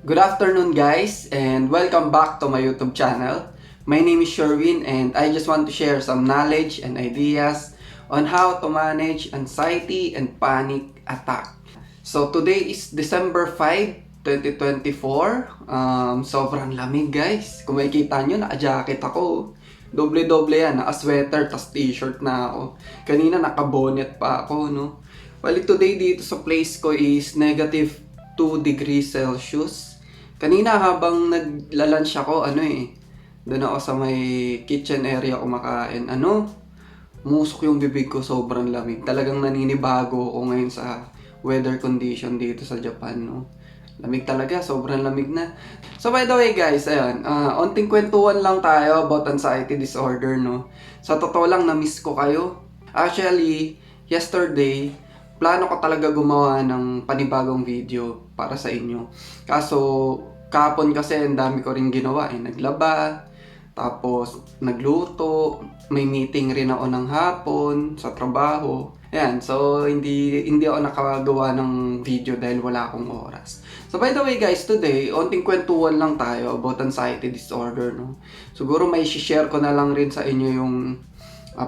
Good afternoon guys and welcome back to my YouTube channel. My name is Sherwin and I just want to share some knowledge and ideas on how to manage anxiety and panic attack. So today is December 5, 2024. Sobrang lamig guys. Kung makikita nyo, naka-jacket ako. Doble-doble yan, naka-sweater, tas t-shirt na ako. Kanina naka-bonnet pa ako, no? Well, today dito sa place ko is negative 2 degrees Celsius. Kanina habang nagla-lunch ako, doon ako sa may kitchen area kumakain. Musok yung bibig ko, sobrang lamig. Talagang naninibago ako ngayon sa weather condition dito sa Japan, no? Lamig talaga, sobrang lamig na. So by the way guys, onting kwentuhan lang tayo about anxiety disorder, no? Sa totoo lang, na-miss ko kayo. Actually, yesterday, plano ko talaga gumawa ng panibagong video para sa inyo. Kaso, kahapon kasi ang dami ko rin ginawa. Naglaba, tapos nagluto, may meeting rin ako ng hapon sa trabaho. Ayan, so hindi ako nakagawa ng video dahil wala akong oras. So by the way guys, today, onting kwentuhan lang tayo about anxiety disorder, no? Siguro may share ko na lang rin sa inyo yung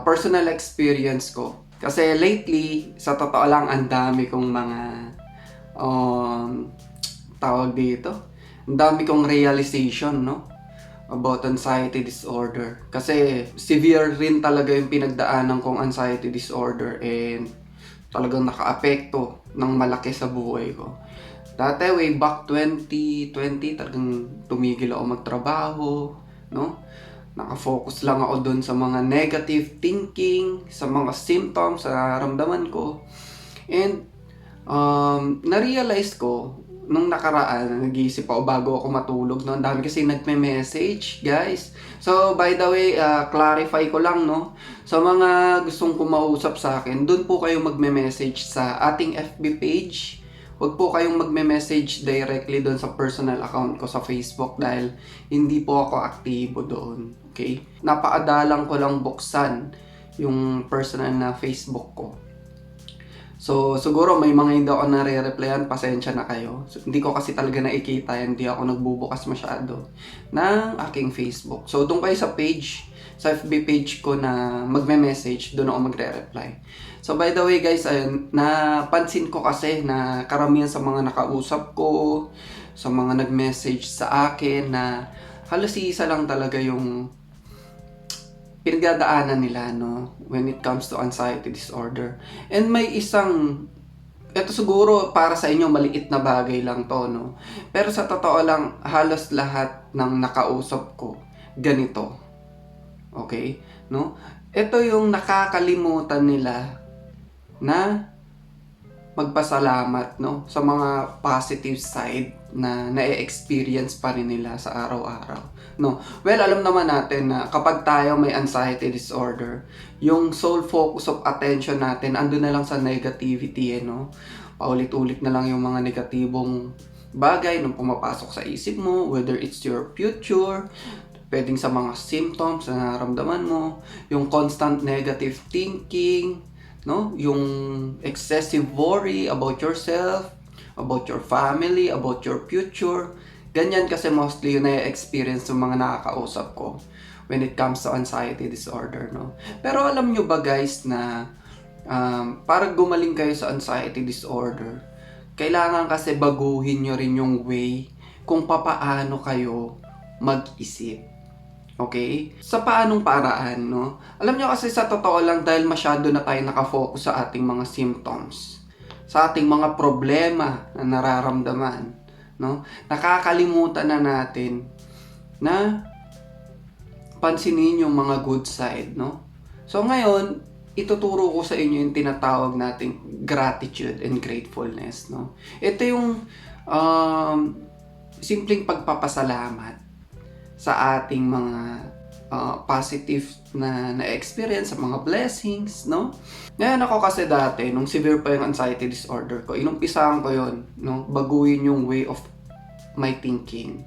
personal experience ko. Kasi lately, sa totoo lang, ang dami kong mga tawag dito. Ang dami kong realization, no? About anxiety disorder. Kasi severe rin talaga yung pinagdaanan kong anxiety disorder and talagang naka-apekto ng malaki sa buhay ko. Dati, way back 2020, talagang tumigil ako magtrabaho, no? Nakafocus lang ako dun sa mga negative thinking, sa mga symptoms, sa nararamdaman ko. And na-realize ko, nung nakaraan, nag-iisip ako bago ako matulog, no? Ang dami kasi nagme-message, guys. So, by the way, clarify ko lang, no? Sa mga gustong kumausap sa akin, dun po kayo magme-message sa ating FB page. Huwag po kayong magme-message directly doon sa personal account ko sa Facebook dahil hindi po ako aktibo doon. Okay? Napaadalang ko lang buksan yung personal na Facebook ko. So, siguro may mga hindi ako nare-replyan, pasensya na kayo. So, hindi ko kasi talaga nakikita, hindi ako nagbubukas masyado ng aking Facebook. So, doon kayo sa page, sa FB page ko na magme-message, doon ako magre-reply. So, by the way guys, napansin ko kasi na karamihan sa mga nakausap ko, sa mga nag-message sa akin na halos isa lang talaga yung pinagdadaanan nila, no, when it comes to anxiety disorder. And may isang, ito siguro para sa inyo maliit na bagay lang to, no, pero sa totoo lang halos lahat ng nakausap ko ganito. Okay, no, ito yung nakakalimutan nila na magpasalamat, no, sa mga positive side na na-experience pa rin nila sa araw-araw, no. Well, alam naman natin na kapag tayo may anxiety disorder, yung sole focus of attention natin andun na lang sa negativity, no. Paulit-ulit na lang yung mga negatibong bagay nung pumapasok sa isip mo, whether it's your future, pwedeng sa mga symptoms na nararamdaman mo, yung constant negative thinking, no? Yung excessive worry about yourself, about your family, about your future. Ganyan kasi mostly yung na-experience ng mga nakakausap ko when it comes to anxiety disorder, no? Pero alam nyo ba guys na para gumaling kayo sa anxiety disorder, kailangan kasi baguhin nyo rin yung way kung papaano kayo mag-isip. Okay? Sa paanong paraan, no? Alam nyo kasi sa totoo lang dahil masyado na tayo nakafocus sa ating mga symptoms, sa ating mga problema na nararamdaman, no? Nakakalimutan na natin na pansinin yung mga good side, no? So ngayon, ituturo ko sa inyo yung tinatawag nating gratitude and gratefulness, no? Ito yung simpleng pagpapasalamat sa ating mga positive na experience, sa mga blessings, no? Ngayon ako kasi dati, nung severe pa yung anxiety disorder ko, inumpisahan ko yun, no? Baguhin yung way of my thinking.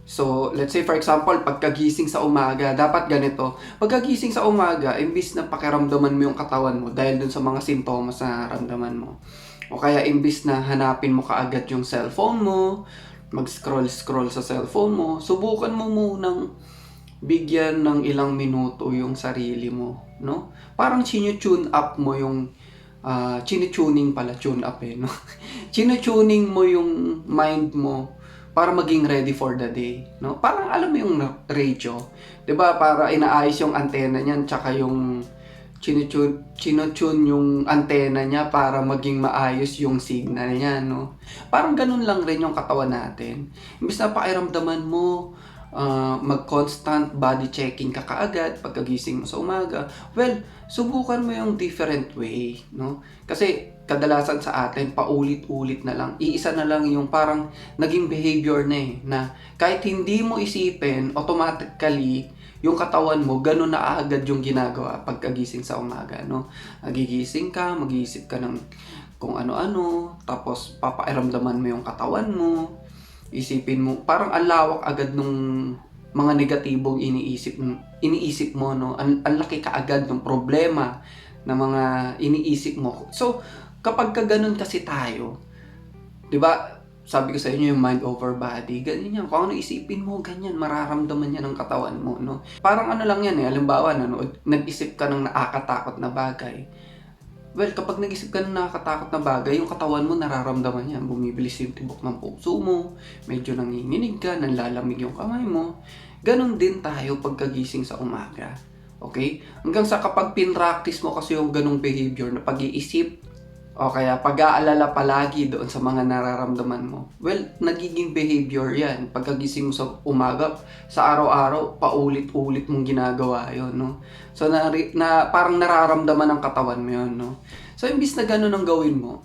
So, let's say for example, pagkagising sa umaga, dapat ganito. Pagkagising sa umaga, imbis na pakiramdaman mo yung katawan mo dahil dun sa mga simptomas na nararamdaman mo. O kaya imbis na hanapin mo kaagad yung cellphone mo, mag-scroll-scroll sa cellphone mo, subukan mo munang bigyan ng ilang minuto yung sarili mo, no? Parang tune up mo yung chine-tuning pala, tune up no? Chine-tuning mo yung mind mo para maging ready for the day, no? Parang alam mo yung radio, 'di ba? Para inaayos yung antena niyan tsaka yung chino-tune yung antena niya para maging maayos yung signal niya, no? Parang ganun lang rin yung katawan natin. Imbes na pakiramdaman mo, mag-constant body checking ka kaagad pagkagising mo sa umaga, well, subukan mo yung different way, no? Kasi kadalasan sa atin, paulit-ulit na lang. Iisa na lang yung parang naging behavior na na kahit hindi mo isipin, automatically, yung katawan mo, ganun na agad yung ginagawa pagkagising sa umaga, no? Nagigising ka, mag-iisip ka ng kung ano-ano, tapos papairamdaman mo yung katawan mo, isipin mo, parang ang lawak agad nung mga negatibong iniisip mo, no? Ang laki kaagad ng problema na mga iniisip mo. So, kapag ka ganun kasi tayo, 'di ba? Sabi ko sa inyo yung mind over body, ganyan yan. Kung ano isipin mo, ganyan, mararamdaman yan ng katawan mo, no? Parang ano lang yan halimbawa, nag-isip ka ng nakakatakot na bagay. Well, kapag nag-isip ka ng nakakatakot na bagay, yung katawan mo nararamdaman yan. Bumibilis yung tibok ng puso mo, medyo nanginginig ka, nanlalamig yung kamay mo. Ganon din tayo pagkagising sa umaga. Okay? Hanggang sa kapag pinractice mo kasi yung ganong behavior na pag-iisip, o kaya pag-aalala palagi doon sa mga nararamdaman mo. Well, nagiging behavior yan. Pagkagising mo sa umaga, sa araw-araw, paulit-ulit mong ginagawa yon, no? So, parang nararamdaman ng katawan mo yun, no? So, imbis na gano'n ang gawin mo,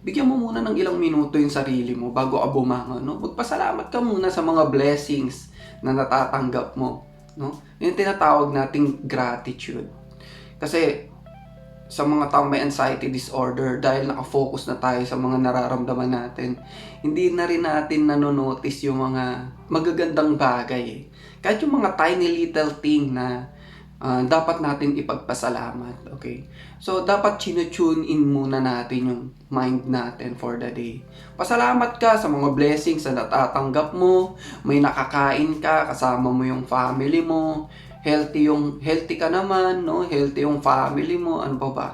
bigyan mo muna ng ilang minuto yung sarili mo bago ka bumangon, no? Magpasalamat ka muna sa mga blessings na natatanggap mo, no? Yung tinatawag nating gratitude. Kasi, sa mga taong may anxiety disorder, dahil nakafocus na tayo sa mga nararamdaman natin, hindi na rin natin nanonotice yung mga magagandang bagay. Kahit yung mga tiny little thing na dapat natin ipagpasalamat. Okay? So, dapat tune in muna natin yung mind natin for the day. Pasalamat ka sa mga blessings na natatanggap mo, may nakakain ka, kasama mo yung family mo, healthy ka naman, no? Healthy yung family mo, ano pa ba?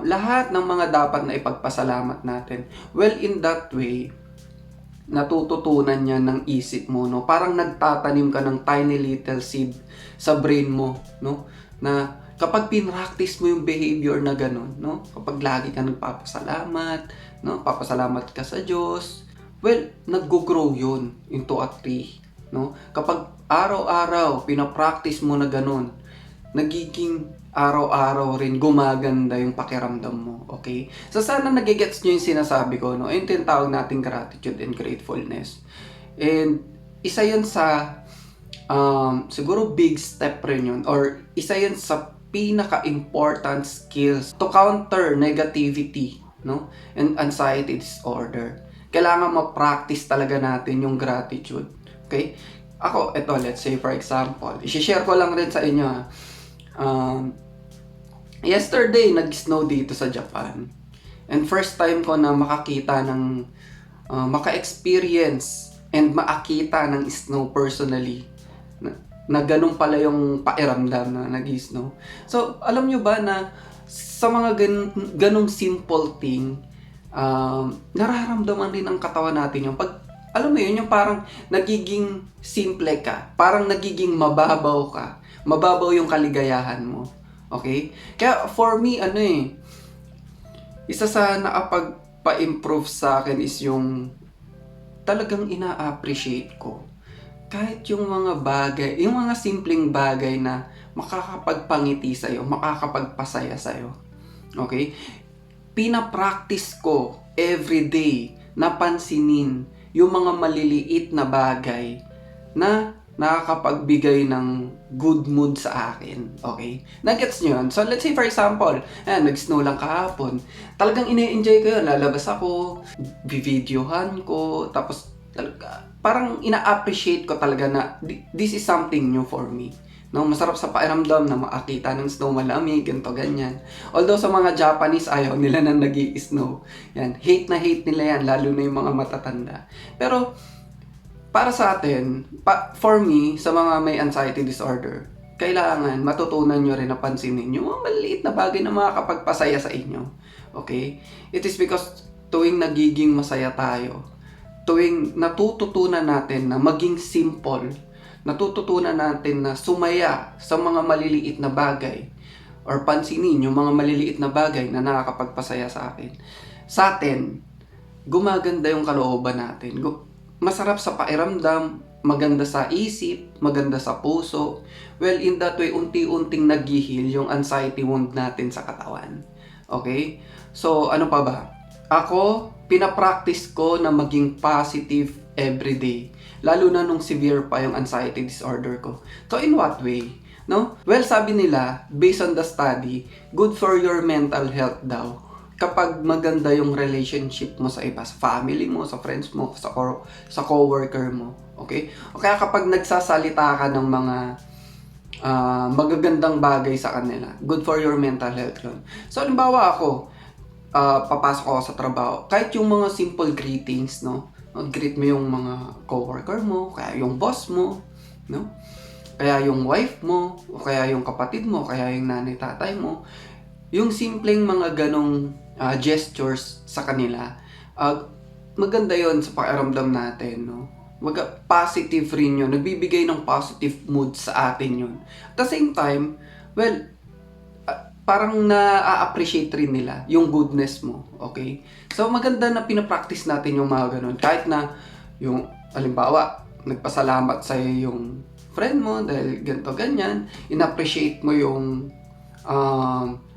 Lahat ng mga dapat na ipagpasalamat natin. Well, in that way, natututunan niya ng isip mo, no? Parang nagtatanim ka ng tiny little seed sa brain mo, no? Na kapag pinractice mo yung behavior na ganun, no? Kapag lagi ka nagpapasalamat, no? Papasalamat ka sa Diyos, well, nag-grow yun into a tree, no? Kapag araw-araw pinapractice mo na ganun, nagiging araw-araw rin gumaganda yung pakiramdam mo, okay? So sana nagigets nyo yung sinasabi ko, no? Yung tinatawag nating gratitude and gratefulness. And isa yun sa siguro big step rin yun, or isa yun sa pinaka-important skills to counter negativity, no? And anxiety disorder. Kailangan ma-practice talaga natin yung gratitude, okay? Ako, let's say for example, i-share ko lang rin sa inyo. Yesterday, nag-snow dito sa Japan. And first time ko na makakita ng, maka-experience and maakita ng snow personally. Na ganun pala yung pairamdam na nag-snow. So, alam nyo ba na sa mga ganung simple thing, nararamdaman rin ang katawan natin yung alam mo yun, yung parang nagiging simple ka, parang nagiging mababaw ka, mababaw yung kaligayahan mo. Okay? Kaya for me, isa sa nakapagpa-improve sa akin is yung talagang ina-appreciate ko. Kahit yung mga bagay, yung mga simpleng bagay na makakapagpangiti sa'yo, makakapagpasaya sa'yo. Okay? Pina-practice ko everyday, napansinin yung mga maliliit na bagay na nakakapagbigay ng good mood sa akin. Okay? Nagets nyo yun? So, let's say for example, nag-snow lang kahapon. Talagang ine-enjoy ko yun. Lalabas ako, videohan ko, tapos parang ina-appreciate ko talaga na this is something new for me. No, masarap sa pakiramdam na makakita ng snow, malamig, ganito, ganyan. Although sa mga Japanese, ayaw nila na nag-i-snow. Yan, hate nila yan, lalo na yung mga matatanda. Pero, para sa atin, for me, sa mga may anxiety disorder, kailangan matutunan nyo rin na pansinin yung mga maliliit na bagay na makakapagpasaya sa inyo. Okay? It is because tuwing nagiging masaya tayo, tuwing natututunan natin na maging simple, natututunan natin na sumaya sa mga maliliit na bagay or pansinin yung mga maliliit na bagay na nakakapagpasaya sa akin. Sa atin, gumaganda yung kalooban natin. Masarap sa pakiramdam, maganda sa isip, maganda sa puso. Well, in that way, unti-unting nag-heal yung anxiety wound natin sa katawan. Okay? So, ano pa ba? Ako, pinapractice ko na maging positive everyday. Lalo na nung severe pa yung anxiety disorder ko. So, in what way? No? Well, sabi nila, based on the study, good for your mental health daw. Kapag maganda yung relationship mo sa iba, sa family mo, sa friends mo, sa coworker mo. Okay? O kaya kapag nagsasalita ka ng mga magagandang bagay sa kanila, good for your mental health yun. So, halimbawa ako, papasok ako sa trabaho, kahit yung mga simple greetings, no? Greet mo yung mga coworker mo, kaya yung boss mo, no? Kaya yung wife mo, o kaya yung kapatid mo, kaya yung nanay, tatay mo. Yung simpleng mga ganong gestures sa kanila, maganda yon sa pakiramdam natin, no? Positive rin yun, nagbibigay ng positive mood sa atin yun. At the same time, well, parang na-appreciate rin nila yung goodness mo, okay? So, maganda na pinapractice natin yung mga ganun. Kahit na yung, halimbawa, nagpasalamat sa'yo yung friend mo dahil ganito, ganyan, in-appreciate mo yung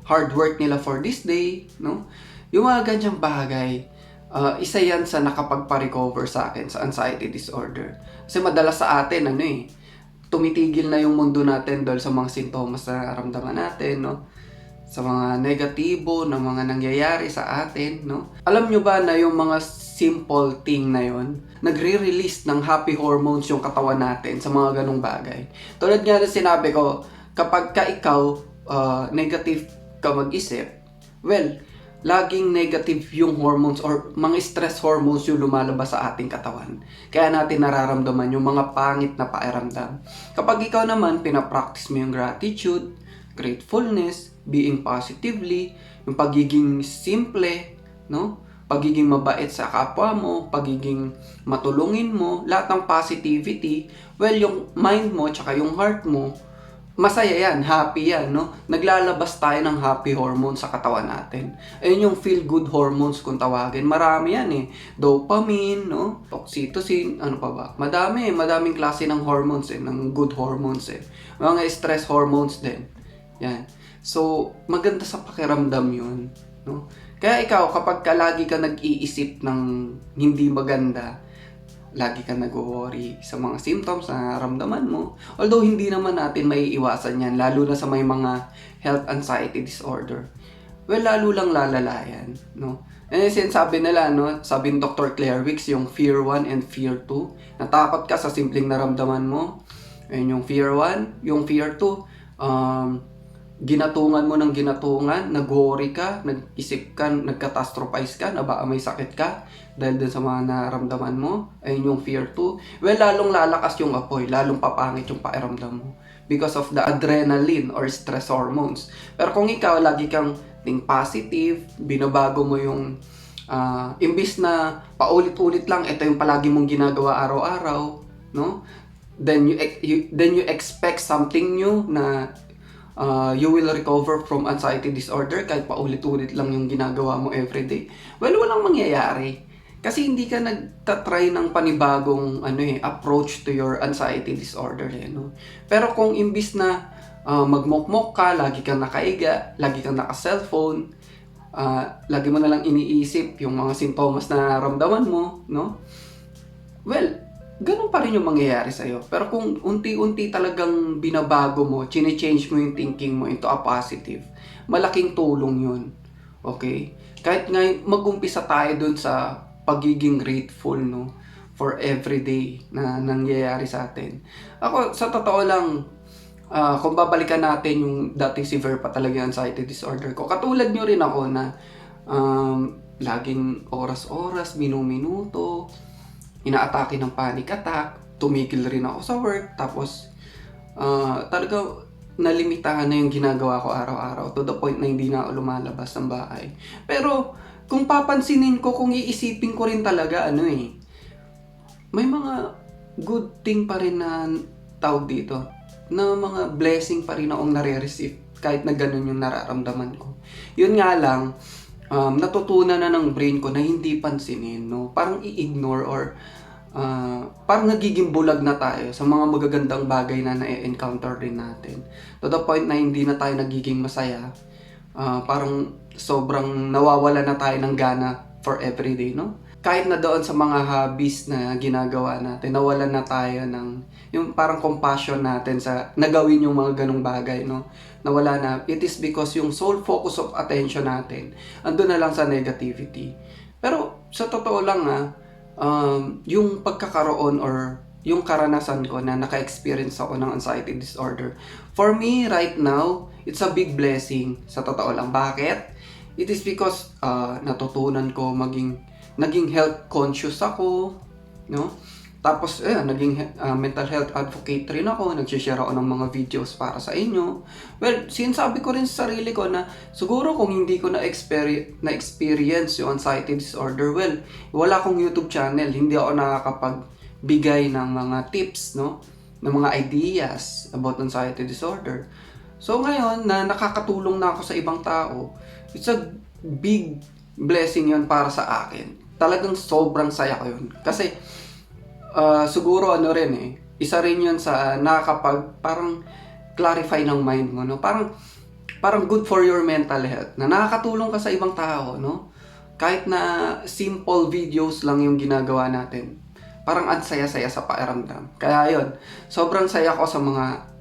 hard work nila for this day, no? Yung mga ganyang bagay, isa yan sa nakapagpa-recover sa akin sa anxiety disorder. Kasi madalas sa atin, tumitigil na yung mundo natin dahil sa mga sintomas na nararamdaman natin, no? Sa mga negatibo na mga nangyayari sa atin, no? Alam nyo ba na yung mga simple thing na yon, nagre-release ng happy hormones yung katawan natin sa mga ganong bagay. Tulad nga na sinabi ko, kapag ka ikaw negative ka mag-isip, well, laging negative yung hormones or mga stress hormones yung lumalabas sa ating katawan. Kaya natin nararamdaman yung mga pangit na pakiramdam. Kapag ikaw naman, pinapractice mo yung gratitude, gratefulness, being positively, yung pagiging simple, no? Pagiging mabait sa kapwa mo, pagiging matulungin mo, lahat ng positivity, well, yung mind mo, tsaka yung heart mo, masaya yan, happy yan, no? Naglalabas tayo ng happy hormones sa katawan natin. Ayun yung feel-good hormones kung tawagin. Marami yan Dopamine, no? Oxytocin, ano pa ba? Madaming klase ng hormones ng good hormones Mga stress hormones din. Yan. So, maganda sa pakiramdam yun, no? Kaya ikaw, kapag lagi ka nag-iisip ng hindi maganda, lagi ka nag-worry sa mga symptoms na nararamdaman mo, although hindi naman natin maiiwasan yan, lalo na sa may mga health anxiety disorder, well, lalo lang lalala yan, no? And sinasabi nila, no? Sabi ni Dr. Claire Wicks, yung fear 1 and fear 2, natakot ka sa simpleng naramdaman mo, ayun yung fear 1, yung fear 2, ginatungan mo ng ginatungan, nag-worry ka, nag-isip ka, nag-catastrophize ka, na baka may sakit ka dahil dun sa mga naramdaman mo. Ayun yung fear 2. Well, lalong lalakas yung apoy, lalong papangit yung pakiramdam mo because of the adrenaline or stress hormones. Pero kung ikaw, lagi kang think positive, binabago mo yung imbis na paulit-ulit lang, ito yung palagi mong ginagawa araw-araw, no? Then you expect something new na you will recover from anxiety disorder kahit paulit-ulit lang yung ginagawa mo everyday. Well, walang mangyayari. Kasi hindi ka nagtatry ng panibagong approach to your anxiety disorder. No? Pero kung imbis na magmokmok ka, lagi kang nakaiga, lagi kang naka-cellphone, lagi mo na lang iniisip yung mga sintomas na nararamdaman mo, no? Well, ganun pa rin yung mangyayari sa'yo. Pero kung unti-unti talagang binabago mo, chine-change mo yung thinking mo into a positive, malaking tulong yun. Okay? Kahit nga mag-umpisa tayo dun sa pagiging grateful, no? For everyday na nangyayari sa atin. Ako, sa totoo lang, kung babalikan natin yung dati severe pa talaga yung anxiety disorder ko. Katulad nyo rin ako na laging oras-oras, minuto, inaatake ng panic attack, tumigil rin ako sa work, tapos talaga nalimitahan na yung ginagawa ko araw-araw to the point na hindi na ako lumalabas ng bahay. Pero kung papansinin ko, kung iisipin ko rin talaga, may mga good thing pa rin na tawag dito, na mga blessing pa rin akong nare-receive kahit na ganun yung nararamdaman ko. Yun nga lang, natutunan na ng brain ko na hindi pansinin, no? Parang i-ignore or parang nagiging bulag na tayo sa mga magagandang bagay na na-encounter rin natin. To the point na hindi na tayo nagiging masaya. Parang sobrang nawawala na tayo ng gana for everyday, no? Kahit na doon sa mga hobbies na ginagawa natin, nawalan na tayo ng yung parang compassion natin sa nagawin yung mga ganong bagay, no? Nawala na. It is because yung sole focus of attention natin andun na lang sa negativity. Pero sa totoo lang yung pagkakaroon or yung karanasan ko na naka-experience ako ng anxiety disorder, for me right now, it's a big blessing. Sa totoo lang. Bakit? It is because natutunan ko naging health conscious ako, no? Tapos naging mental health advocate rin ako, nag-share ako ng mga videos para sa inyo. Well, sinasabi ko rin sa sarili ko na siguro kung hindi ko na-experience yung anxiety disorder, well, wala akong YouTube channel, hindi ako nakakapagbigay ng mga tips, no? Ng mga ideas about anxiety disorder. So ngayon na nakakatulong na ako sa ibang tao, it's a big blessing yun para sa akin. Talagang sobrang saya ko yun. Kasi siguro isa rin yun sa nakakapag parang clarify ng mind mo, no? Parang good for your mental health na nakakatulong ka sa ibang tao, no? Kahit na simple videos lang yung ginagawa natin, parang ang saya-saya sa pakiramdam. Kaya yun, sobrang saya ko sa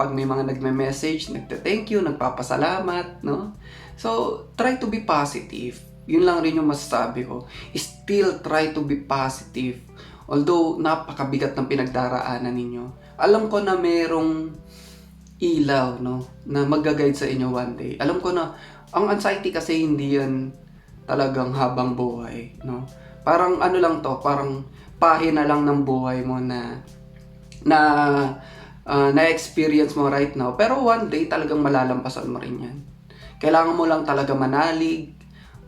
pag may mga nagme-message, nagte-thank you, nagpapasalamat, no? So, try to be positive. Yun lang rin yung masasabi ko. Still try to be positive. Although, napakabigat ng pinagdaraanan ninyo. Alam ko na merong ilaw, no? Na mag-guide sa inyo one day. Alam ko na, ang anxiety kasi hindi yan talagang habang buhay, no? Parang lang to, parang pahina lang ng buhay mo na-experience mo right now. Pero one day, talagang malalampasan mo rin yan. Kailangan mo lang talaga manalig,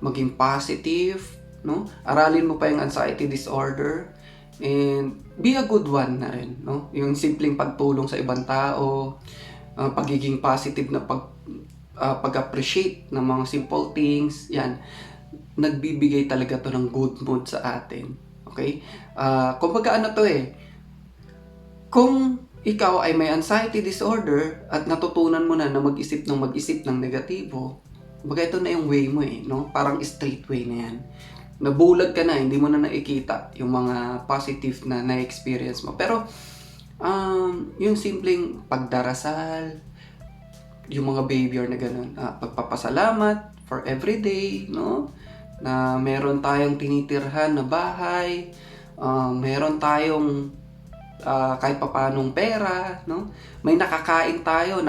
maging positive, no? Aralin mo pa yung anxiety disorder and be a good one na rin, no? Yung simpleng pagtulong sa ibang tao, pagiging positive na pag-appreciate ng mga simple things, yan. Nagbibigay talaga to ng good mood sa atin. Okay? Kumbaga kung ikaw ay may anxiety disorder at natutunan mo na mag-isip ng negatibo, baga ito na yung way mo no? Parang straight way na yan. Nabulag ka na, hindi mo na nakikita yung mga positive na na-experience mo. Pero, yung simpleng pagdarasal, yung mga behavior na ganun, pagpapasalamat for everyday, no? Na meron tayong tinitirhan na bahay, meron tayong kahit papanong pera, no? May nakakain tayo,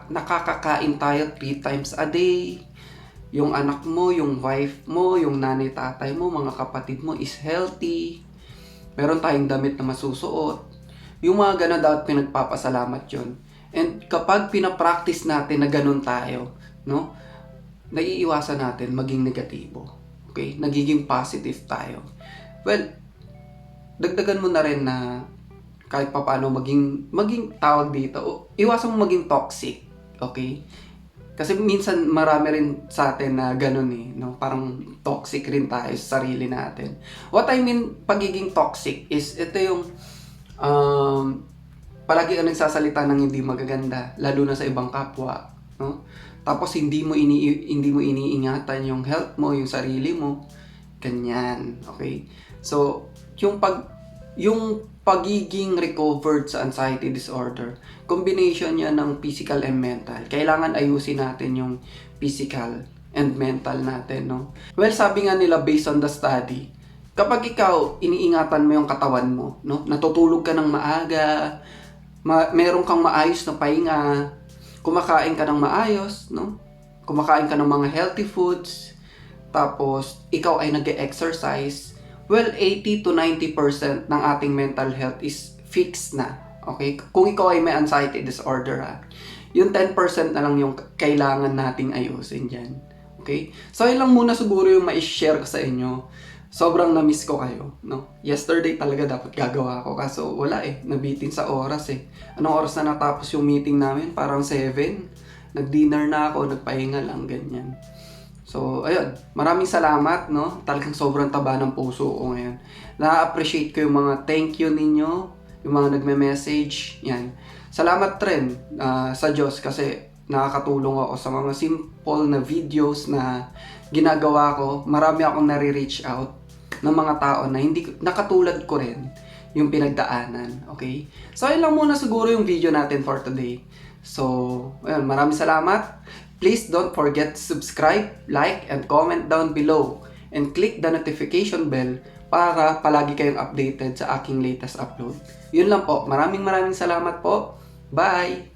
nakakakain tayo 3 times a day. Yung anak mo, yung wife mo, yung nanay, tatay mo, mga kapatid mo is healthy. Meron tayong damit na masusuot. Yung mga ganun dapat pinagpapasalamat yun. And kapag pinapractice natin na ganun tayo, no? Naiiwasan natin maging negatibo. Okay? Nagiging positive tayo. Well, dagdagan mo na rin na kahit papaano maging tawag dito, iwasan mo maging toxic. Okay? Kasi minsan marami rin sa atin na ganun no? Parang toxic rin tayo sa sarili natin. What I mean pagiging toxic is ito yung palagi ka nagsasalita ng hindi magaganda, lalo na sa ibang kapwa, no? Tapos hindi mo iniingatan yung health mo, yung sarili mo, ganyan, okay? So, yung pagiging recovered sa anxiety disorder, combination niya ng physical and mental. Kailangan ayusin natin yung physical and mental natin, no? Well, sabi nga nila based on the study, kapag ikaw iniingatan mo yung katawan mo, no? Natutulog ka ng maaga, meron kang maayos na pahinga, kumakain ka ng maayos, no? Kumakain ka ng mga healthy foods, tapos ikaw ay nag-exercise, well, 80 to 90% ng ating mental health is fixed na. Okay? Kung ikaw ay may anxiety disorder, yung 10% na lang yung kailangan nating ayusin dyan. Okay? So, yun lang muna siguro yung ma-share ko sa inyo. Sobrang na-miss ko kayo, no? Yesterday talaga dapat gagawa ko, kaso wala nabitin sa oras Anong oras na natapos yung meeting namin? Parang 7. Nag-dinner na ako, nagpahinga lang, ganyan. So, ayun. Maraming salamat, no? Talagang sobrang taba ng puso ko ngayon. Na-appreciate ko yung mga thank you ninyo, yung mga nagme-message, yan. Salamat rin sa Diyos kasi nakakatulong ako sa mga simple na videos na ginagawa ko. Marami akong nare-reach out ng mga tao na hindi nakatulad ko rin yung pinagdaanan, okay? So, ayun lang muna siguro yung video natin for today. So, ayun, maraming salamat. Please don't forget to subscribe, like, and comment down below. And click the notification bell para palagi kayong updated sa aking latest upload. Yun lang po. Maraming salamat po. Bye!